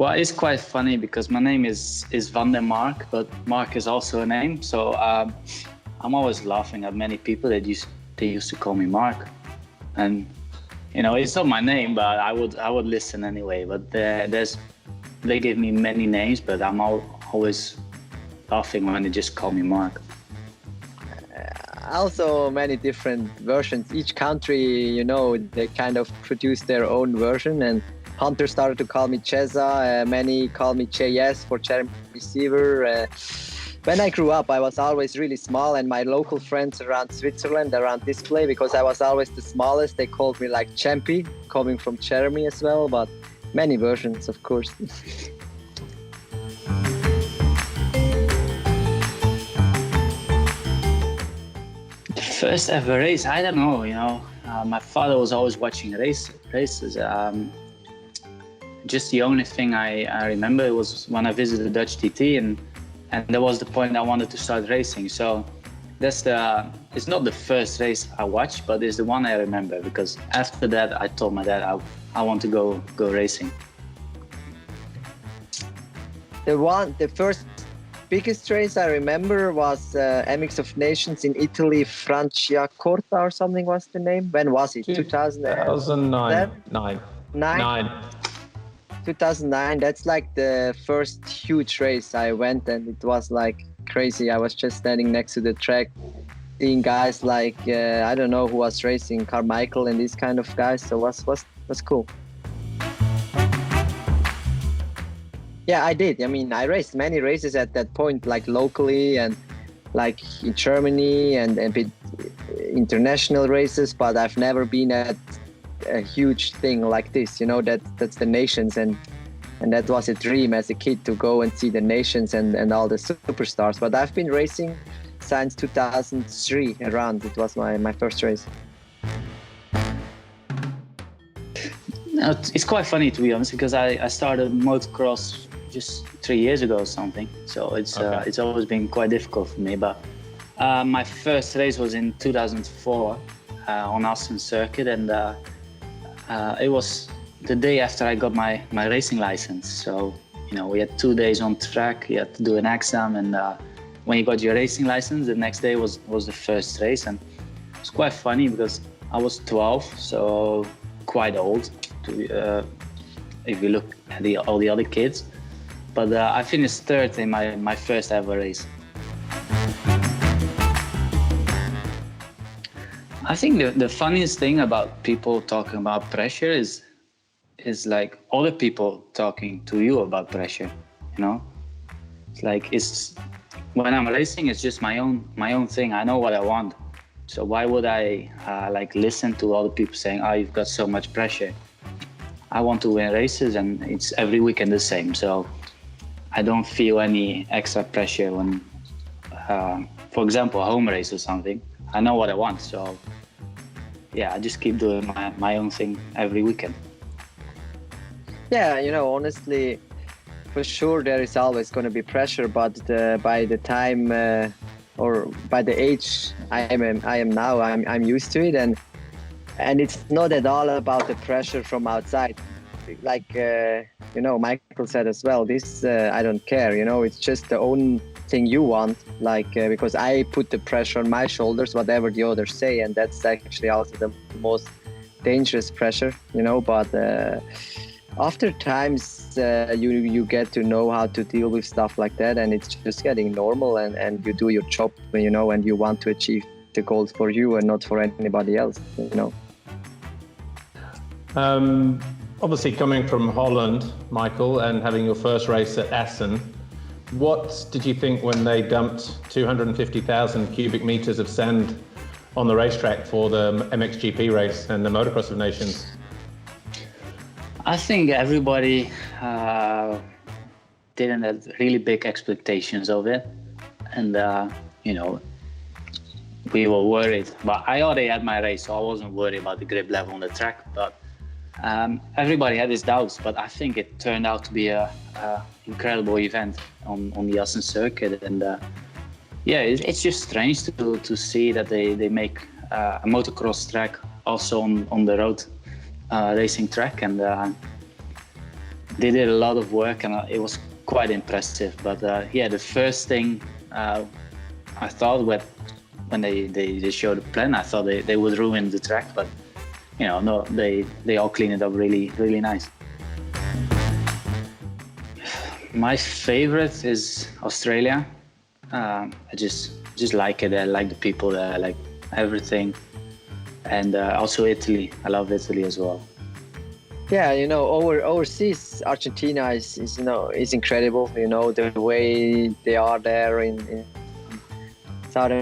Well, it's quite funny because my name is Van der Mark, but Mark is also a name. So I'm always laughing at many people that they used to call me Mark, and it's not my name, but I would listen anyway. But they give me many names, but I'm always laughing when they just call me Mark. Also many different versions. Each country, they kind of produce their own version, and Hunter started to call me Cheza, many call me JS for Jeremy Seewer. When I grew up, I was always really small, and my local friends around Switzerland, around Display, because I was always the smallest, they called me like Champy, coming from Jeremy as well, but many versions, of course. First ever race, I don't know, my father was always watching races. Just the only thing I remember was when I visited the Dutch TT, and that was the point I wanted to start racing. So it's not the first race I watched, but it's the one I remember, because after that I told my dad I want to go racing. The first biggest race I remember was MX of Nations in Italy, Franciacorta or something was the name. When was it? 2009. 2009. That's like the first huge race I went, and it was like crazy. I was just standing next to the track, seeing guys like I don't know who was racing, Carmichael and these kind of guys. So was cool. Yeah, I did. I mean, I raced many races at that point, like locally and like in Germany and international races, but I've never been at a huge thing like this. That's the nations, and that was a dream as a kid to go and see the nations and all the superstars. But I've been racing since 2003 around. It was my first race. Now, it's quite funny, to be honest, because I started motocross just 3 years ago or something. So it's always been quite difficult for me. But my first race was in 2004 on Austin Circuit, and it was the day after I got my racing license. So we had 2 days on track. You had to do an exam, and when you got your racing license, the next day was the first race, and it's quite funny because I was 12, so quite old. If you look at all the other kids, but I finished third in my first ever race. I think the funniest thing about people talking about pressure is like other people talking to you about pressure. It's like when I'm racing, it's just my own thing. I know what I want, so why would I listen to other people saying, "Oh, you've got so much pressure"? I want to win races, and it's every weekend the same. So I don't feel any extra pressure when, for example, a home race or something. I know what I want, so yeah, I just keep doing my own thing every weekend. Yeah, honestly, for sure there is always going to be pressure, but by the time or by the age I am now, I'm used to it, and it's not at all about the pressure from outside. Like Michael said as well, this I don't care. It's just the own thing you want. Because I put the pressure on my shoulders, whatever the others say, and that's actually also the most dangerous pressure. But after times you get to know how to deal with stuff like that, and it's just getting normal, and you do your job, and you want to achieve the goals for you and not for anybody else. Obviously, coming from Holland, Michael, and having your first race at Assen, what did you think when they dumped 250,000 cubic meters of sand on the racetrack for the MXGP race and the Motocross of Nations? I think everybody didn't have really big expectations of it, and we were worried. But I already had my race, so I wasn't worried about the grip level on the track. But everybody had his doubts, but I think it turned out to be a incredible event on the Assen circuit, and it's just strange to see that they make a motocross track also on the road racing track, and they did a lot of work, and it was quite impressive. But yeah, the first thing I thought when they showed the plan, I thought they would ruin the track, but no, they all cleaned it up really, really nice. My favorite is Australia. I just like it. I like the people there. I like everything. And also Italy. I love Italy as well. Yeah, overseas, Argentina is incredible. The way they are there in South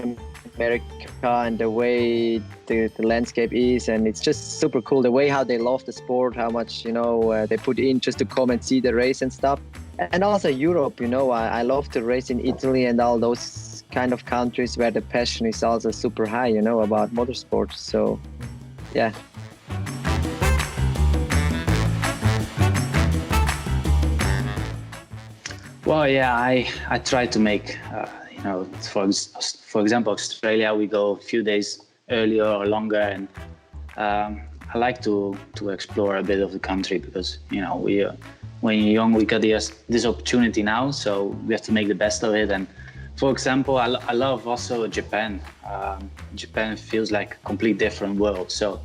America, and the way the landscape is, and it's just super cool. The way how they love the sport, how much they put in just to come and see the race and stuff. And also Europe, I love to race in Italy and all those kind of countries where the passion is also super high, about motorsport. So, yeah. Well, yeah, I try to make, for example, Australia, we go a few days earlier or longer, and I like to explore a bit of the country because, when you're young, we got this opportunity now, so we have to make the best of it. And for example, I love also Japan. Japan feels like a complete different world, so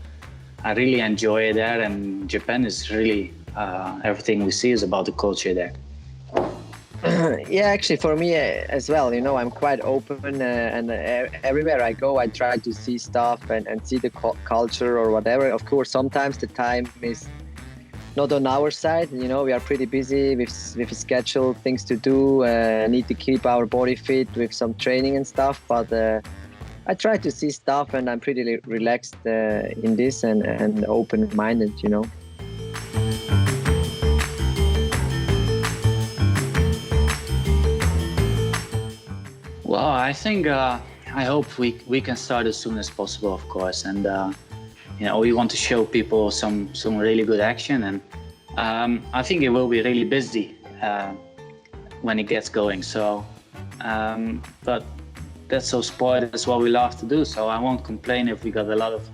I really enjoy it there. And Japan is really everything we see is about the culture there. Yeah, actually, for me as well, I'm quite open, and everywhere I go, I try to see stuff and see the culture or whatever. Of course, sometimes the time is not on our side. We are pretty busy with scheduled things to do, need to keep our body fit with some training and stuff. But I try to see stuff, and I'm pretty relaxed in this and open-minded, Well, I think I hope we can start as soon as possible, of course, and we want to show people some really good action, and I think it will be really busy when it gets going. So, but that's so sport. That's what we love to do. So I won't complain if we got a lot of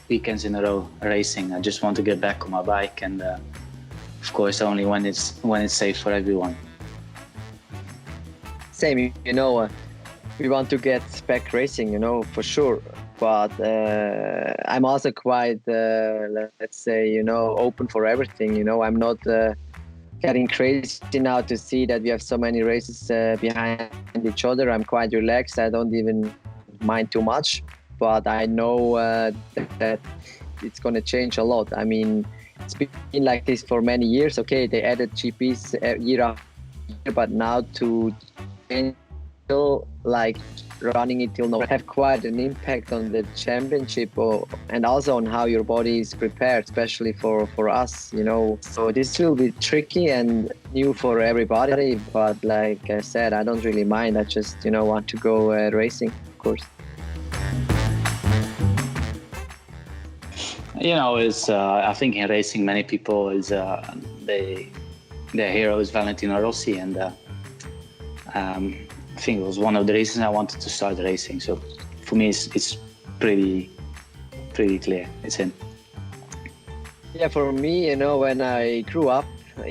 weekends in a row racing. I just want to get back on my bike, and of course only when it's safe for everyone. Same, we want to get back racing, for sure. But I'm also quite, let's say, open for everything. I'm not getting crazy now to see that we have so many races behind each other. I'm quite relaxed. I don't even mind too much. But I know that it's going to change a lot. I mean, it's been like this for many years. Okay, they added GPs year after year, but now to still like running it till now have quite an impact on the championship and also on how your body is prepared, especially for us, So this will be tricky and new for everybody, but like I said, I don't really mind. I just, want to go racing, of course. It's I think in racing, many people is their hero is Valentino Rossi, and I think it was one of the reasons I wanted to start racing. So for me, it's pretty clear. It's in. Yeah, for me, when I grew up,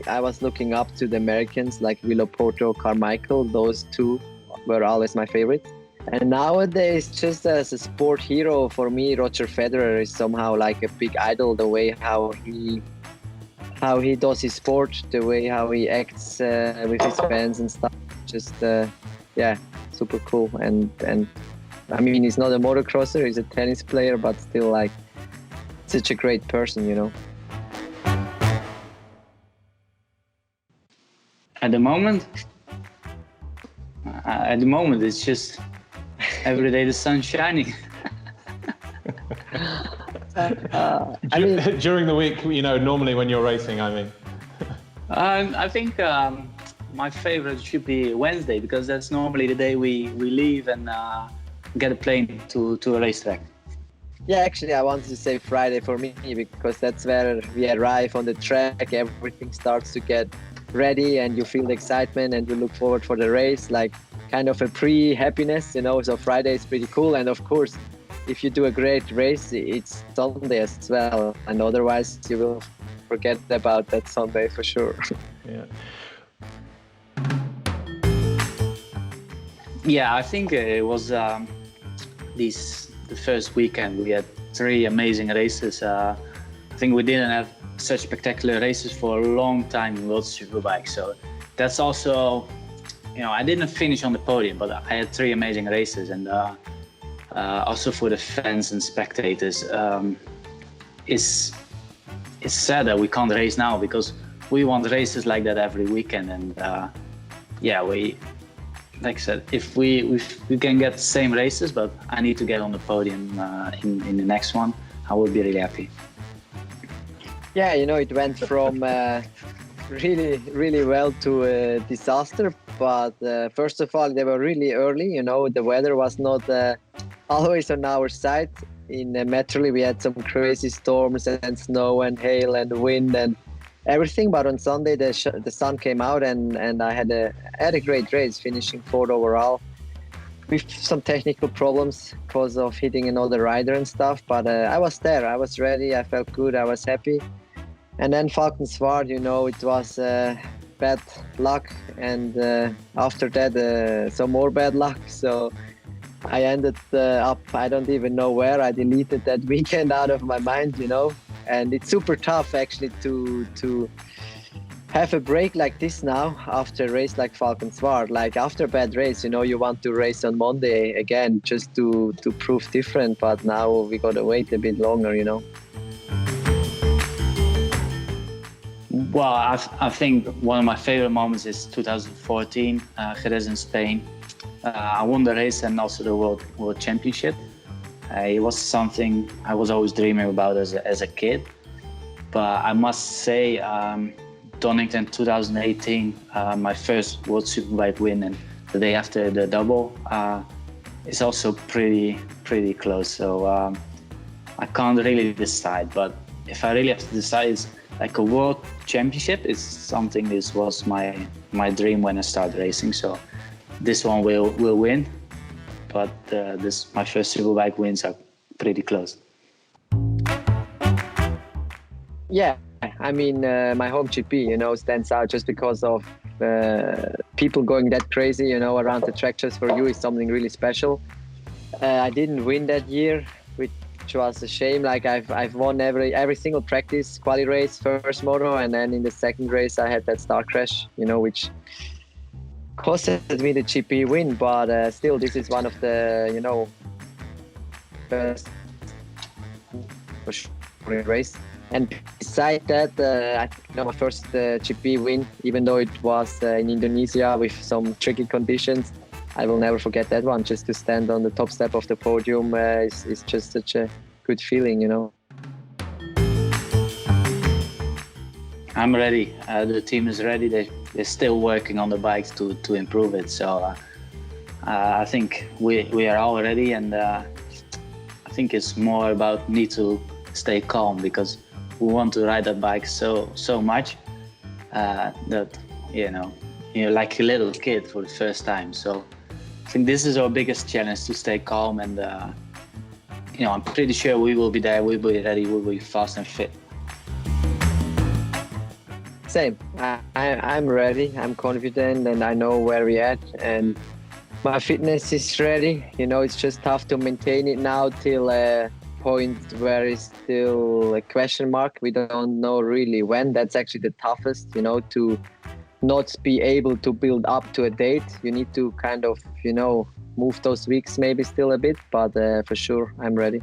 I was looking up to the Americans like Villopoto, Carmichael. Those two were always my favorite. And nowadays, just as a sport hero, for me, Roger Federer is somehow like a big idol. The way how he does his sport, the way how he acts with his fans and stuff. Just yeah, super cool. And I mean, he's not a motocrosser, he's a tennis player, but still like such a great person, At the moment, it's just every day the sun's shining. During the week, normally when you're racing, I mean. I think my favorite should be Wednesday, because that's normally the day we leave and get a plane to a racetrack. Yeah, actually, I wanted to say Friday for me, because that's where we arrive on the track. Everything starts to get ready and you feel the excitement and you look forward for the race, like kind of a pre-happiness, So Friday is pretty cool. And of course, if you do a great race, it's Sunday as well. And otherwise, you will forget about that Sunday for sure. Yeah. Yeah, I think it was the first weekend. We had 3 amazing races. I think we didn't have such spectacular races for a long time in World Superbike. So that's also, I didn't finish on the podium, but I had 3 amazing races. And also for the fans and spectators, it's sad that we can't race now, because we want races like that every weekend. And like I said, if we can get the same races, but I need to get on the podium in the next one, I would be really happy. Yeah, it went from really, really well to a disaster. But first of all, they were really early. The weather was not always on our side. In Metroley, we had some crazy storms and snow and hail and wind and everything. But on Sunday, the sun came out, and I had a great race, finishing 4th overall, with some technical problems because of hitting another rider and stuff. But I was there, I was ready, I felt good, I was happy. And then Falkensward, it was bad luck, and after that some more bad luck. So I ended up, I don't even know where. I deleted that weekend out of my mind, and it's super tough actually to have a break like this now after a race like Falkensward. Like after a bad race, you want to race on Monday again just to prove different, but now we gotta wait a bit longer, Well, I think one of my favorite moments is 2014, Jerez in Spain. I won the race and also the World Championship. It was something I was always dreaming about as a kid. But I must say, Donington 2018, my first World Superbike win, and the day after the double, is also pretty close. So I can't really decide. But if I really have to decide, it's like a World Championship is something. This was my dream when I started racing. So this one will win. But my first Superbike wins are pretty close. Yeah, I mean, my home GP, stands out just because of people going that crazy, around the track. Just for you is something really special. I didn't win that year, which was a shame. Like I've won every single practice, quali race, first moto, and then in the second race I had that star crash, which costed me the GP win. But still, this is one of the best for sure race. And beside that, I think my first GP win, even though it was in Indonesia with some tricky conditions, I will never forget that one. Just to stand on the top step of the podium is just such a good feeling, I'm ready. The team is ready. They're still working on the bikes to improve it. So I think we are all ready, and I think it's more about need to stay calm, because we want to ride that bike so much that you're like a little kid for the first time. So I think this is our biggest challenge, to stay calm, and I'm pretty sure we will be there, we'll be ready, we'll be fast and fit. Same. I'm ready, I'm confident, and I know where we're at, and my fitness is ready. It's just tough to maintain it now till a point where it's still a question mark. We don't know really when. That's actually the toughest, to not be able to build up to a date. You need to kind of, move those weeks maybe still a bit, but for sure I'm ready.